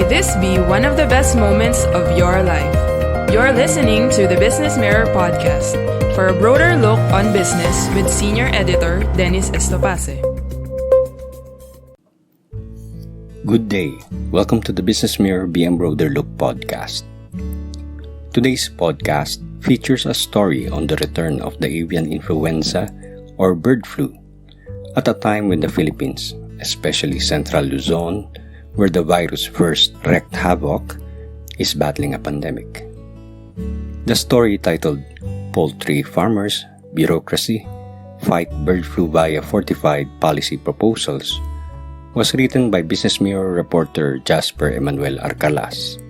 may this be one of the best moments of your life. You're listening to the Business Mirror Podcast for a broader look on business with Senior Editor Dennis Estopase. Good day. Welcome to the Business Mirror BM Broader Look podcast. Today's podcast features a story on the return of the avian influenza or bird flu at a time when the Philippines, especially Central Luzon, where the virus first wreaked havoc, is battling a pandemic. The story, titled Poultry Farmers, Bureaucracy, Fight Bird Flu via Fortified Policy Proposals, was written by Business Mirror reporter Jasper Emmanuel Arcalas.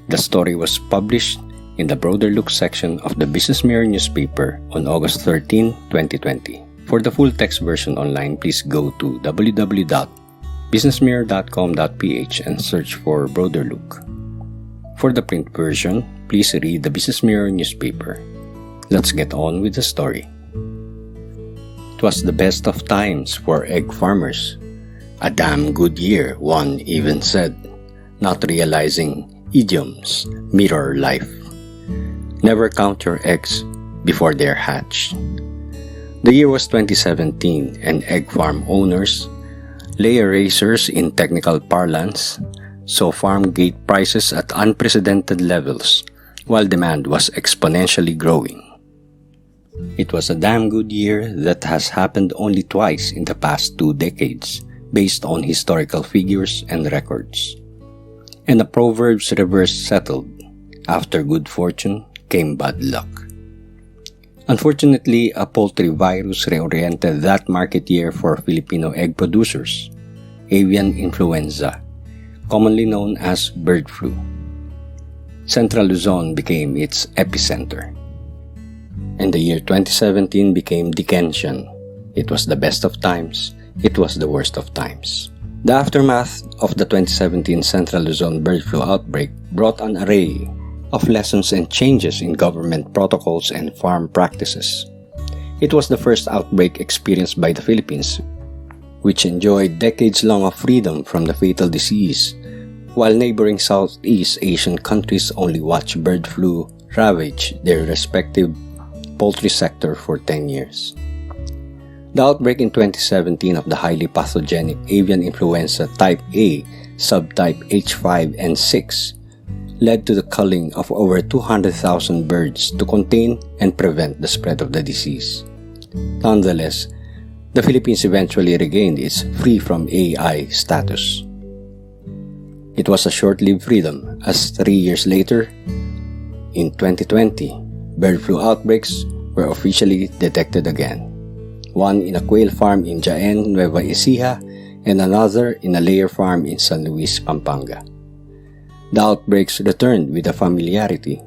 The story was published in the Broader Look section of the Business Mirror newspaper on August 13, 2020. For the full text version online, please go to www.businessmirror.com.ph and search for Broader Look. For the print version, please read the Business Mirror newspaper. Let's get on with the story. It was the best of times for egg farmers. A damn good year, one even said, not realizing idioms mirror life. Never count your eggs before they're hatched. The year was 2017 and egg farm owners, layer raisers in technical parlance, saw farm gate prices at unprecedented levels while demand was exponentially growing. It was a damn good year that has happened only twice in the past 2 decades based on historical figures and records. And the proverb's reverse settled. After good fortune came bad luck. Unfortunately, a poultry virus reoriented that market year for Filipino egg producers, avian influenza, commonly known as bird flu. Central Luzon became its epicenter. And the year 2017 became Dickensian. It was the best of times, it was the worst of times. The aftermath of the 2017 Central Luzon bird flu outbreak brought an array of lessons and changes in government protocols and farm practices. It was the first outbreak experienced by the Philippines, which enjoyed decades-long of freedom from the fatal disease, while neighboring Southeast Asian countries only watched bird flu ravage their respective poultry sector for 10 years. The outbreak in 2017 of the highly pathogenic avian influenza type A, subtype H5N6, led to the culling of over 200,000 birds to contain and prevent the spread of the disease. Nonetheless, the Philippines eventually regained its free from AI status. It was a short-lived freedom, as 3 years later, in 2020, bird flu outbreaks were officially detected again. One in a quail farm in Jaen, Nueva Ecija, and another in a layer farm in San Luis, Pampanga. The outbreaks returned with a familiarity.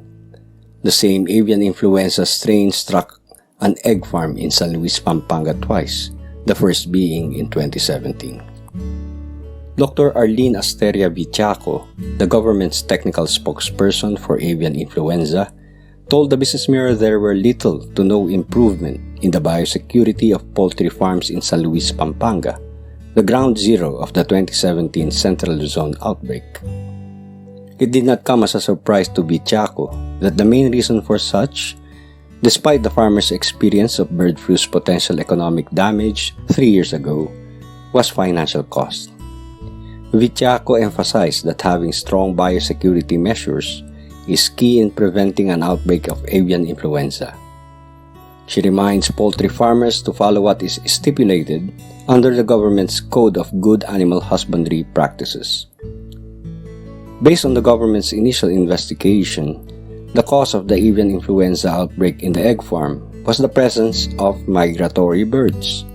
The same avian influenza strain struck an egg farm in San Luis, Pampanga twice, the first being in 2017. Dr. Arlene Asteria Vichaco, the government's technical spokesperson for avian influenza, told the Business Mirror there were little to no improvement in the biosecurity of poultry farms in San Luis, Pampanga, the ground zero of the 2017 Central Luzon outbreak. It did not come as a surprise to Vichaco that the main reason for such, despite the farmers' experience of bird flu's potential economic damage 3 years ago, was financial cost. Vichaco emphasized that having strong biosecurity measures is key in preventing an outbreak of avian influenza. She reminds poultry farmers to follow what is stipulated under the government's Code of Good Animal Husbandry Practices. Based on the government's initial investigation, the cause of the avian influenza outbreak in the egg farm was the presence of migratory birds.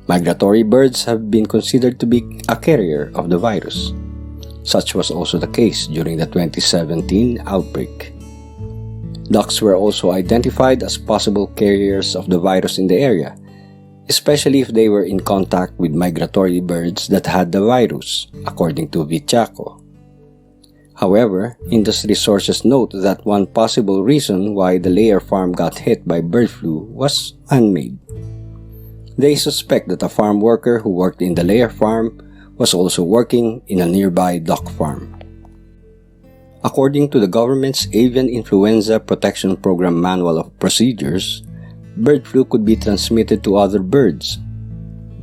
Migratory birds have been considered to be a carrier of the virus. Such was also the case during the 2017 outbreak. Ducks were also identified as possible carriers of the virus in the area, especially if they were in contact with migratory birds that had the virus, according to Vichaco. However, industry sources note that one possible reason why the layer farm got hit by bird flu was man-made. They suspect that a farm worker who worked in the layer farm was also working in a nearby duck farm. According to the government's Avian Influenza Protection Program Manual of Procedures, bird flu could be transmitted to other birds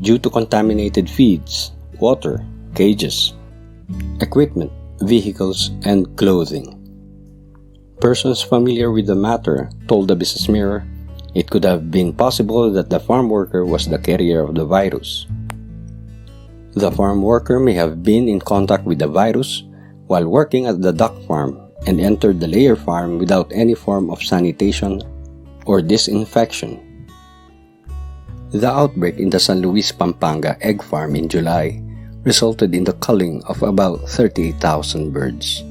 due to contaminated feeds, water, cages, equipment, vehicles, and clothing. Persons familiar with the matter told the Business Mirror it could have been possible that the farm worker was the carrier of the virus. The farm worker may have been in contact with the virus while working at the duck farm and entered the layer farm without any form of sanitation or disinfection. The outbreak in the San Luis, Pampanga egg farm in July resulted in the culling of about 38,000 birds.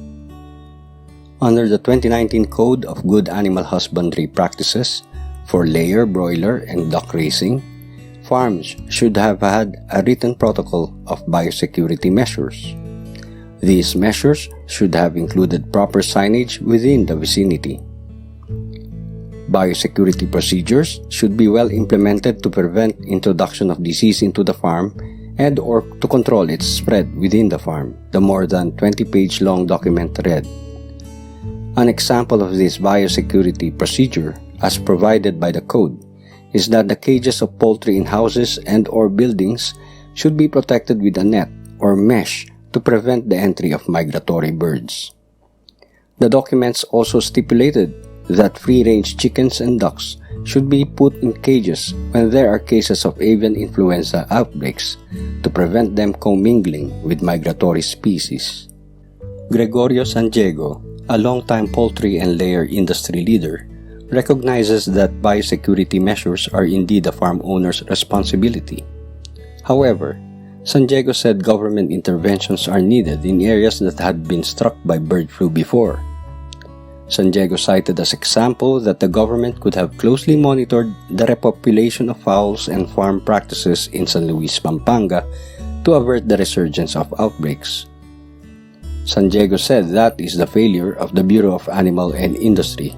Under the 2019 Code of Good Animal Husbandry Practices for layer, broiler, and duck raising, farms should have had a written protocol of biosecurity measures. These measures should have included proper signage within the vicinity. Biosecurity procedures should be well implemented to prevent introduction of disease into the farm and or to control its spread within the farm, the more than 20-page long document read. An example of this biosecurity procedure, as provided by the code, is that the cages of poultry in houses and or buildings should be protected with a net or mesh to prevent the entry of migratory birds. The documents also stipulated that free-range chickens and ducks should be put in cages when there are cases of avian influenza outbreaks to prevent them commingling with migratory species. Gregorio Sandiego, a longtime poultry and layer industry leader, recognizes that biosecurity measures are indeed a farm owner's responsibility. However, Sandiego said government interventions are needed in areas that had been struck by bird flu before. Sandiego cited as example that the government could have closely monitored the repopulation of fowls and farm practices in San Luis, Pampanga to avert the resurgence of outbreaks. Sandiego said that is the failure of the Bureau of Animal and Industry.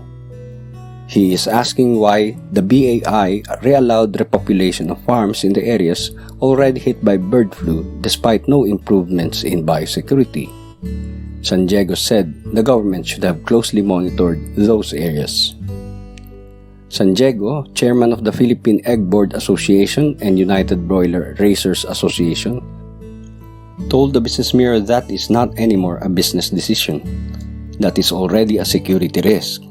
He is asking why the BAI re-allowed repopulation of farms in the areas already hit by bird flu despite no improvements in biosecurity. Sandiego said the government should have closely monitored those areas. Sandiego, chairman of the Philippine Egg Board Association and United Broiler Raisers Association, told the Business Mirror that is not anymore a business decision. That is already a security risk,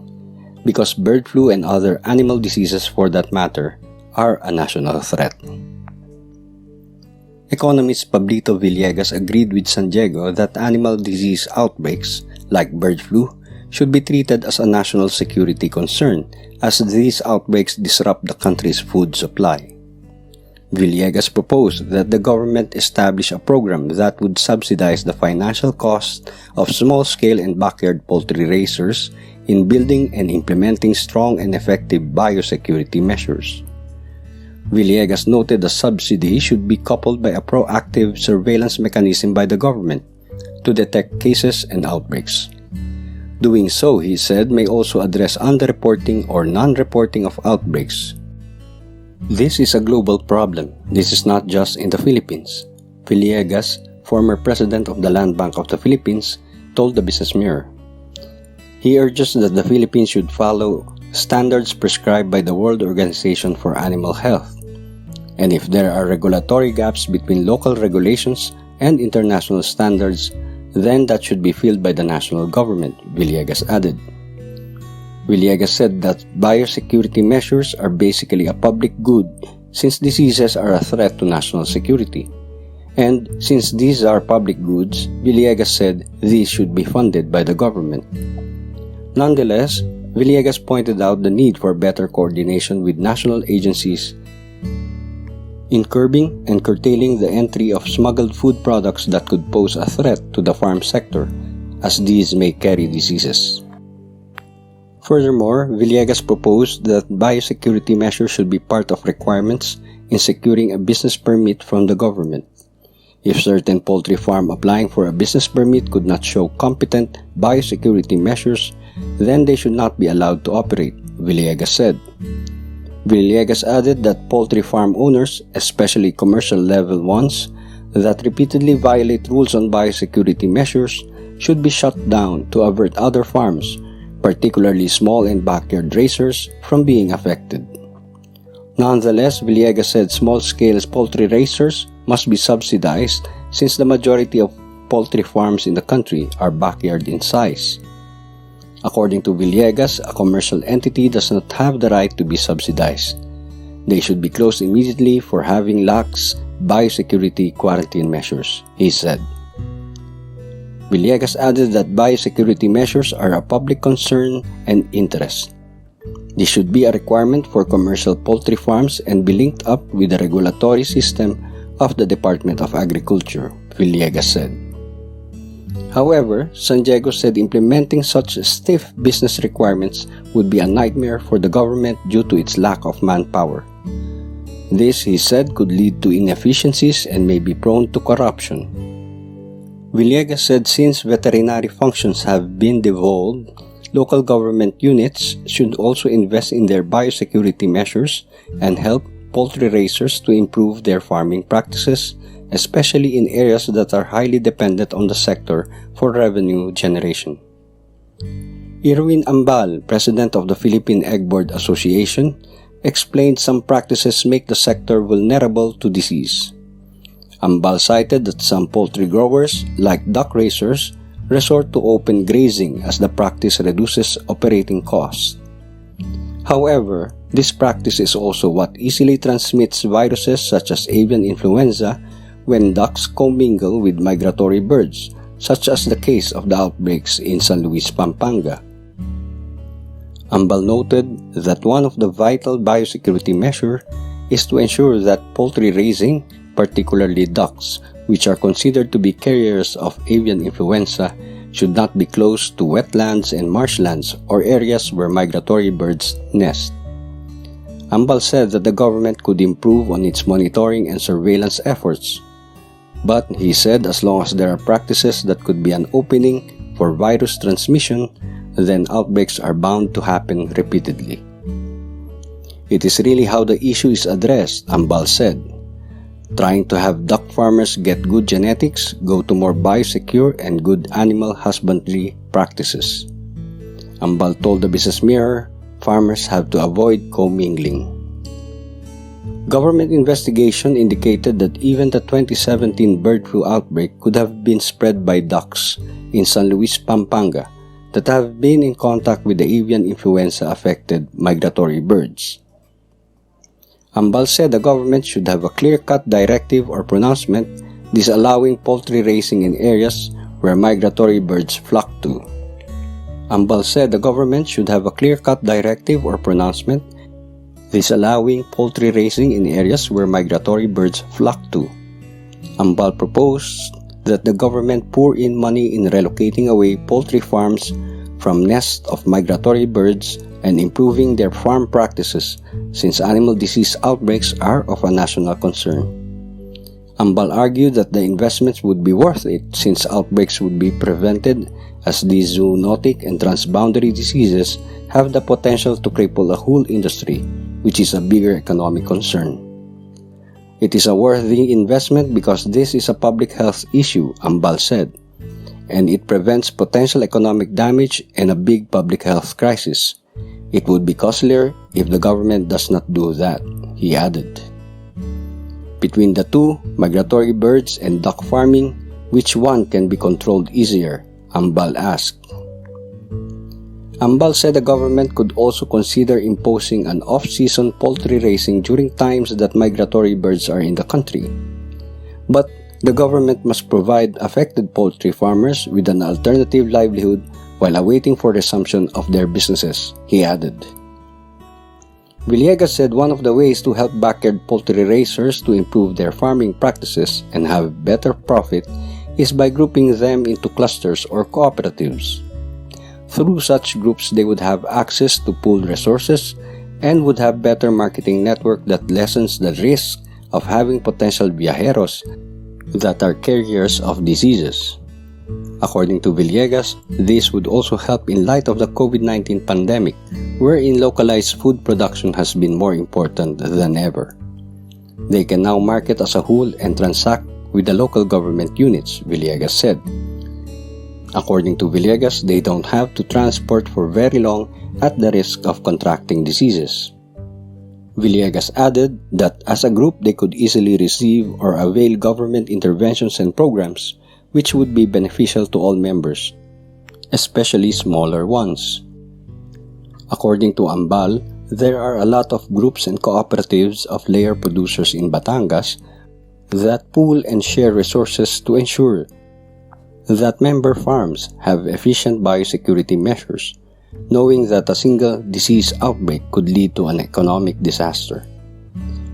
because bird flu and other animal diseases for that matter are a national threat. Economist Pablito Villegas agreed with Sandiego that animal disease outbreaks, like bird flu, should be treated as a national security concern as these outbreaks disrupt the country's food supply. Villegas proposed that the government establish a program that would subsidize the financial cost of small-scale and backyard poultry raisers in building and implementing strong and effective biosecurity measures. Villegas noted the subsidy should be coupled by a proactive surveillance mechanism by the government to detect cases and outbreaks. Doing so, he said, may also address underreporting or non-reporting of outbreaks. This is a global problem. This is not just in the Philippines. Villegas, former president of the Land Bank of the Philippines, told the Business Mirror. He urges that the Philippines should follow standards prescribed by the World Organization for Animal Health. And if there are regulatory gaps between local regulations and international standards, then that should be filled by the national government, Villegas added. Villegas said that biosecurity measures are basically a public good since diseases are a threat to national security. And since these are public goods, Villegas said these should be funded by the government. Nonetheless, Villegas pointed out the need for better coordination with national agencies in curbing and curtailing the entry of smuggled food products that could pose a threat to the farm sector, as these may carry diseases. Furthermore, Villegas proposed that biosecurity measures should be part of requirements in securing a business permit from the government. If certain poultry farm applying for a business permit could not show competent biosecurity measures, then they should not be allowed to operate, Villegas said. Villegas added that poultry farm owners, especially commercial level ones, that repeatedly violate rules on biosecurity measures should be shut down to avert other farms, particularly small and backyard raisers, from being affected. Nonetheless, Villegas said small-scale poultry raisers must be subsidized since the majority of poultry farms in the country are backyard in size. According to Villegas, a commercial entity does not have the right to be subsidized. They should be closed immediately for having lax biosecurity quarantine measures, he said. Villegas added that biosecurity measures are a public concern and interest. This should be a requirement for commercial poultry farms and be linked up with the regulatory system of the Department of Agriculture, Villegas said. However, San Diego said implementing such stiff business requirements would be a nightmare for the government due to its lack of manpower. This, he said, could lead to inefficiencies and may be prone to corruption. Villegas said since veterinary functions have been devolved, local government units should also invest in their biosecurity measures and help poultry raisers to improve their farming practices, especially in areas that are highly dependent on the sector for revenue generation. Irwin Ambal, president of the Philippine Egg Board Association, explained some practices make the sector vulnerable to disease. Ambal cited that some poultry growers, like duck raisers, resort to open grazing as the practice reduces operating costs. However, this practice is also what easily transmits viruses such as avian influenza when ducks commingle with migratory birds, such as the case of the outbreaks in San Luis, Pampanga. Ambal noted that one of the vital biosecurity measures is to ensure that poultry raising, particularly ducks, which are considered to be carriers of avian influenza, should not be close to wetlands and marshlands or areas where migratory birds nest. Ambal said that the government could improve on its monitoring and surveillance efforts, but he said as long as there are practices that could be an opening for virus transmission, then outbreaks are bound to happen repeatedly. It is really how the issue is addressed, Ambal said. Trying to have duck farmers get good genetics, go to more biosecure and good animal husbandry practices. Ambal told the Business Mirror, farmers have to avoid commingling. Government investigation indicated that even the 2017 bird flu outbreak could have been spread by ducks in San Luis, Pampanga that have been in contact with the avian influenza-affected migratory birds. Ambal said the government should have a clear-cut directive or pronouncement disallowing poultry raising in areas where migratory birds flock to. Ambal said the government should have a clear-cut directive or pronouncement disallowing poultry raising in areas where migratory birds flock to. Ambal proposed that the government pour in money in relocating away poultry farms from nests of migratory birds and improving their farm practices since animal disease outbreaks are of a national concern. Ambal argued that the investments would be worth it since outbreaks would be prevented as these zoonotic and transboundary diseases have the potential to cripple a whole industry, which is a bigger economic concern. It is a worthy investment because this is a public health issue, Ambal said, and it prevents potential economic damage and a big public health crisis. It would be costlier if the government does not do that, he added. Between the two, migratory birds and duck farming, which one can be controlled easier? Ambal asked. Ambal said the government could also consider imposing an off-season poultry raising during times that migratory birds are in the country. But the government must provide affected poultry farmers with an alternative livelihood while awaiting for resumption of their businesses, he added. Villegas said one of the ways to help backyard poultry raisers to improve their farming practices and have better profit is by grouping them into clusters or cooperatives. Through such groups, they would have access to pooled resources and would have better marketing network that lessens the risk of having potential viajeros that are carriers of diseases. According to Villegas, this would also help in light of the COVID-19 pandemic, wherein localized food production has been more important than ever. They can now market as a whole and transact with the local government units, Villegas said. According to Villegas, they don't have to transport for very long at the risk of contracting diseases. Villegas added that as a group they could easily receive or avail government interventions and programs which would be beneficial to all members, especially smaller ones. According to Ambal, there are a lot of groups and cooperatives of layer producers in Batangas that pool and share resources to ensure that member farms have efficient biosecurity measures, knowing that a single disease outbreak could lead to an economic disaster.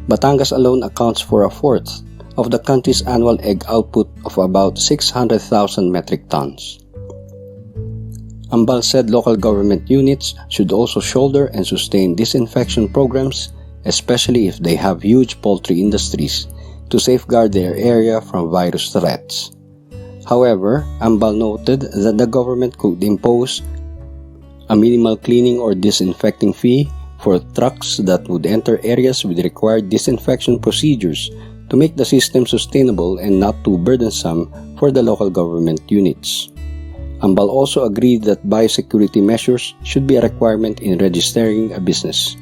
Batangas alone accounts for a fourth of the country's annual egg output of about 600,000 metric tons. Ambal said local government units should also shoulder and sustain disinfection programs, especially if they have huge poultry industries, to safeguard their area from virus threats. However, Ambal noted that the government could impose a minimal cleaning or disinfecting fee for trucks that would enter areas with required disinfection procedures to make the system sustainable and not too burdensome for the local government units. Ambal also agreed that biosecurity measures should be a requirement in registering a business.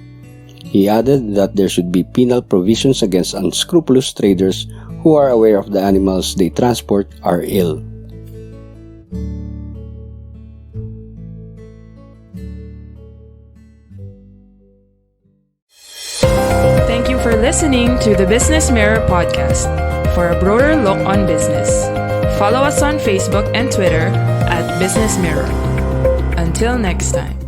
He added that there should be penal provisions against unscrupulous traders who are aware of the animals they transport are ill. Thank you for listening to the Business Mirror podcast. For a broader look on business, follow us on Facebook and Twitter at Business Mirror. Until next time.